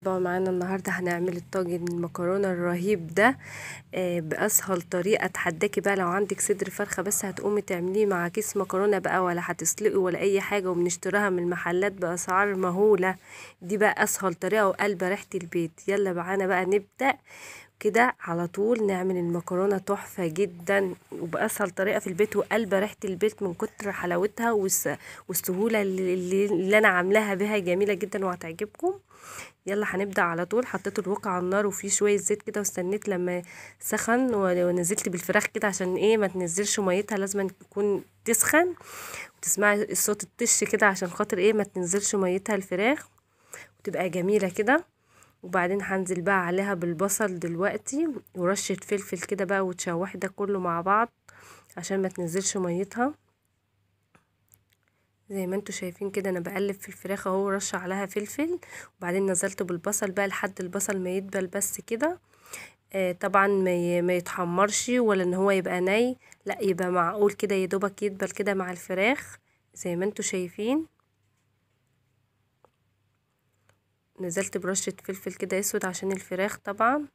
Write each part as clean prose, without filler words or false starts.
بقى معانا النهارده هنعمل الطاجن المكرونه الرهيب ده. باسهل طريقه. اتحداكي بقى لو عندك صدر فرخه بس هتقومي تعمليه مع كيس مكرونه بقى، ولا هتسلقي ولا اي حاجه، وبنشتراها من المحلات باسعار مهوله. دي بقى اسهل طريقه وقلبه ريحه البيت. يلا معانا بقى نبدا كده على طول نعمل المكرونه تحفه جدا وباسهل طريقه في البيت وقلبه ريحه البيت من كتر حلاوتها والسهوله اللي انا عاملاها بها جميله جدا وهتعجبكم. يلا هنبدأ على طول. حطيت الوك على النار وفيه شوية زيت كده، واستنيت لما سخن ونزلت بالفراخ كده عشان ايه ما تنزلش ميتها، لازم تكون تسخن وتسمعي الصوت الطش كده عشان خاطر ايه ما تنزلش ميتها الفراخ وتبقى جميلة كده. وبعدين هنزل بقى عليها بالبصل دلوقتي ورشة فلفل كده بقى، وتشوحي ده كله مع بعض عشان ما تنزلش ميتها. زي ما انتوا شايفين كده انا بقلب في الفراخ اهو، رش عليها فلفل، وبعدين نزلت بالبصل بقى لحد البصل ما يدبل بس كده. طبعا ما يتحمرش ولا ان هو يبقى ني، لا يبقى معقول كده يدوبك يدبل كده مع الفراخ زي ما انتوا شايفين. نزلت برشة فلفل كده اسود عشان الفراخ طبعا،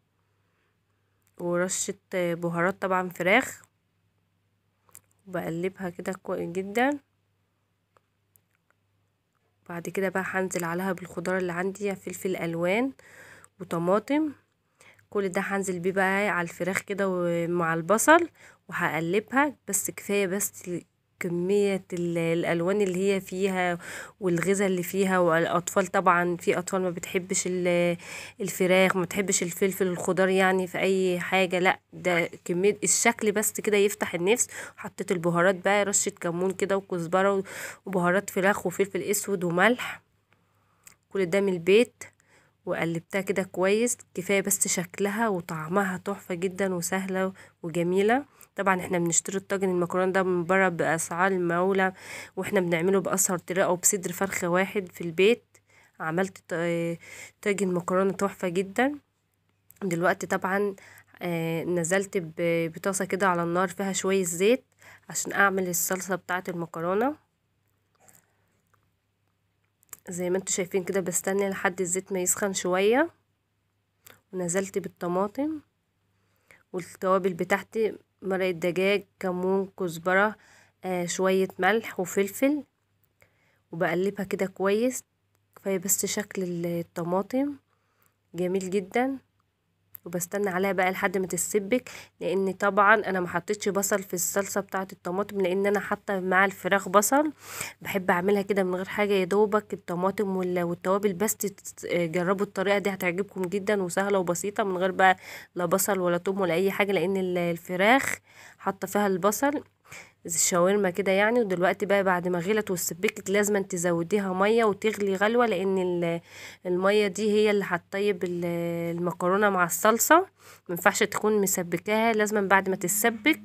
ورشة بهارات طبعا فراخ، وبقلبها كده كويس جدا. بعد كده بقى هنزل عليها بالخضار اللي عندي، فلفل الوان وطماطم. كل ده هنزل بيه بقى على الفراخ كده ومع البصل، وهقلبها بس كفايه بس كمية الألوان اللي هي فيها والغذاء اللي فيها. والأطفال طبعا في أطفال ما بتحبش الفراخ، ما بتحبش الفلفل الخضار يعني في أي حاجة، لا ده كمية الشكل بس كده يفتح النفس. حطيت البهارات بقى، رشة كمون كده وكزبرة وبهارات فراخ وفلفل أسود وملح، كل ده من البيت. وقلبتها كده كويس كفايه بس شكلها وطعمها تحفه جدا وسهله وجميله. طبعا احنا بنشتري الطاجن المكرونه ده من بره باسعار المولى، واحنا بنعمله باسهل طريقه وبصدر فرخه واحد في البيت. عملت طاجن مكرونه تحفه جدا. دلوقتي طبعا نزلت بطاسه كده على النار فيها شويه زيت عشان اعمل الصلصه بتاعه المكرونه. زي ما انتوا شايفين كده بستنى لحد الزيت ما يسخن شويه، ونزلت بالطماطم والتوابل بتاعتي، مرقة دجاج، كمون، كزبرة، شوية ملح وفلفل، وبقلبها كده كويس. كفاية بس شكل الطماطم جميل جدا، وبستنى عليها بقى لحد ما تتسبك. لان طبعا انا ما حطيتش بصل في الصلصه بتاعه الطماطم، لان انا حاطه مع الفراخ بصل. بحب اعملها كده من غير حاجه، يا دوبك الطماطم والتوابل بس. جربوا الطريقه دي هتعجبكم جدا وسهله وبسيطه من غير بقى لا بصل ولا توم ولا اي حاجه، لان الفراخ حاطه فيها البصل الشاورما كده يعني. ودلوقتي بقى بعد ما غلت واتسبكت لازم تزوديها ميه وتغلي غلوه، لان الميه دي هي اللي هتطيب المكرونه مع الصلصه. مينفعش تكون مسبكاها، لازم بعد ما تتسبك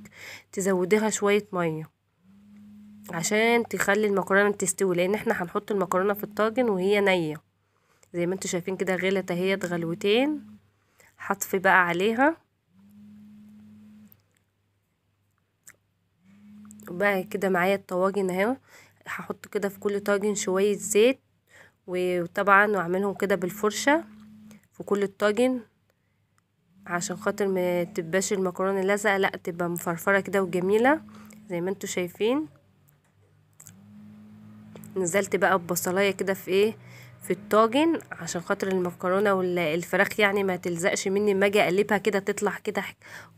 تزوديها شويه ميه عشان تخلي المكرونه تستوي، لان احنا هنحط المكرونه في الطاجن وهي نيه. زي ما انتوا شايفين كده غلت اهي غلوتين. هطفي بقى عليها بقى كده. معايا الطواجن اهو، هحط كده في كل طاجن شوية زيت، وطبعا واعملهم كده بالفرشة في كل الطاجن عشان خاطر ما تبقاش المكرونة لازقة، لا تبقى مفرفرة كده وجميلة زي ما انتوا شايفين. نزلت بقى ببصلاية كده في ايه في الطاجن عشان خاطر المكرونة والفراخ يعني ما تلزقش مني، ما اجي اقلبها كده تطلع كده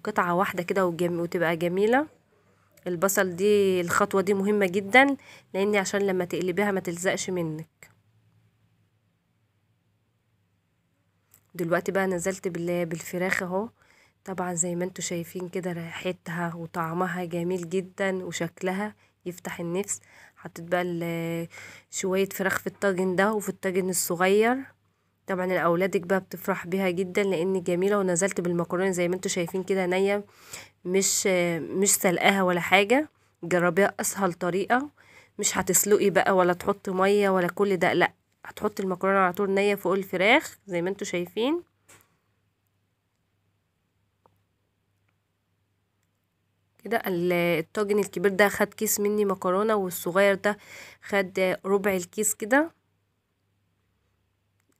قطعة واحدة كده وتبقى جميلة. البصل دي الخطوة دي مهمة جدا، لان عشان لما تقلبيها ما تلزقش منك. دلوقتي بقى نزلت بالفراخ اهو. طبعا زي ما انتوا شايفين كده ريحتها وطعمها جميل جدا وشكلها يفتح النفس. حطيت بقى شوية فراخ في الطاجن ده وفي الطاجن الصغير. طبعا الاولادك بقى بتفرح بيها جدا لان جميلة. ونزلت بالمكرونة زي ما انتوا شايفين كده نية، مش سلقاها ولا حاجة. جربيها اسهل طريقة، مش هتسلقي بقى ولا تحطي مية ولا كل ده، لا هتحطي المكرونة على طول نية فوق الفراخ زي ما انتوا شايفين كده. الطاجن الكبير ده خد كيس مني مكرونة، والصغير ده خد ربع الكيس كده.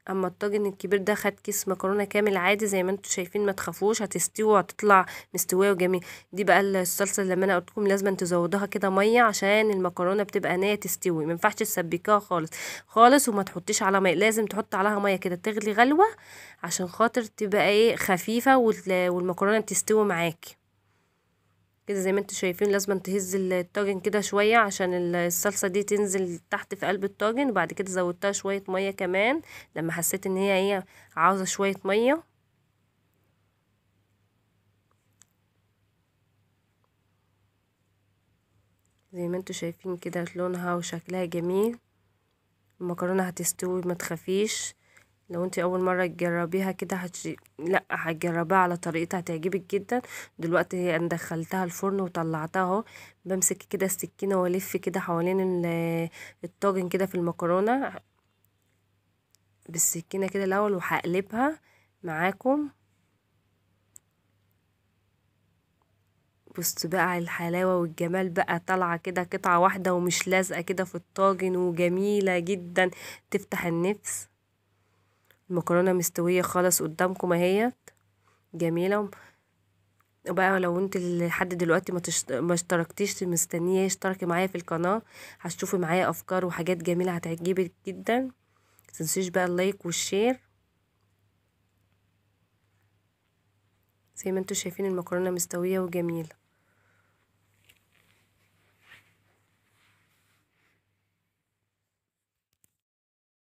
اما الطاجن الكبير ده خد كيس مكرونه كامل عادي زي ما انتوا شايفين، ما تخافوش هتستوي وهتطلع مستويه وجميل. دي بقى الصلصه اللي لما انا قلت لكم لازم تزودوها كده ميه عشان المكرونه بتبقى نيه تستوي، ما ينفعش تسبكيها خالص خالص، وما تحطيش على ميه، لازم تحط عليها ميه كده تغلي غلوه عشان خاطر تبقى ايه خفيفه والمكرونه تستوي معاكي كده. زي ما انتوا شايفين لازم تهز الطاجن كده شوية عشان الصلصة دي تنزل تحت في قلب الطاجن، وبعد كده زودتها شوية مية كمان لما حسيت ان هي عاوزة شوية مية. زي ما انتوا شايفين كده لونها وشكلها جميل، المكرونة هتستوي ما تخافيش. لو انت اول مره تجربيها كده لا هتجربيها على طريقتها هتعجبك جدا. دلوقتي انا دخلتها الفرن وطلعتها اهو، بمسك كده السكينه والف كده حوالين الطاجن كده في المكرونه بالسكينه كده الاول، وهقلبها معاكم. بص بقى على الحلاوه والجمال بقى، طالعه كده قطعه واحده ومش لازقه كده في الطاجن وجميله جدا تفتح النفس. المكرونه مستويه خالص قدامكم اهيت جميله. وبقى لو انت لحد دلوقتي ما اشتركتيش مستنيه اشتركي معايا في القناه، هتشوفي معايا افكار وحاجات جميله هتعجبك جدا. متنسيش بقى اللايك والشير. زي ما انتوا شايفين المكرونه مستويه وجميله.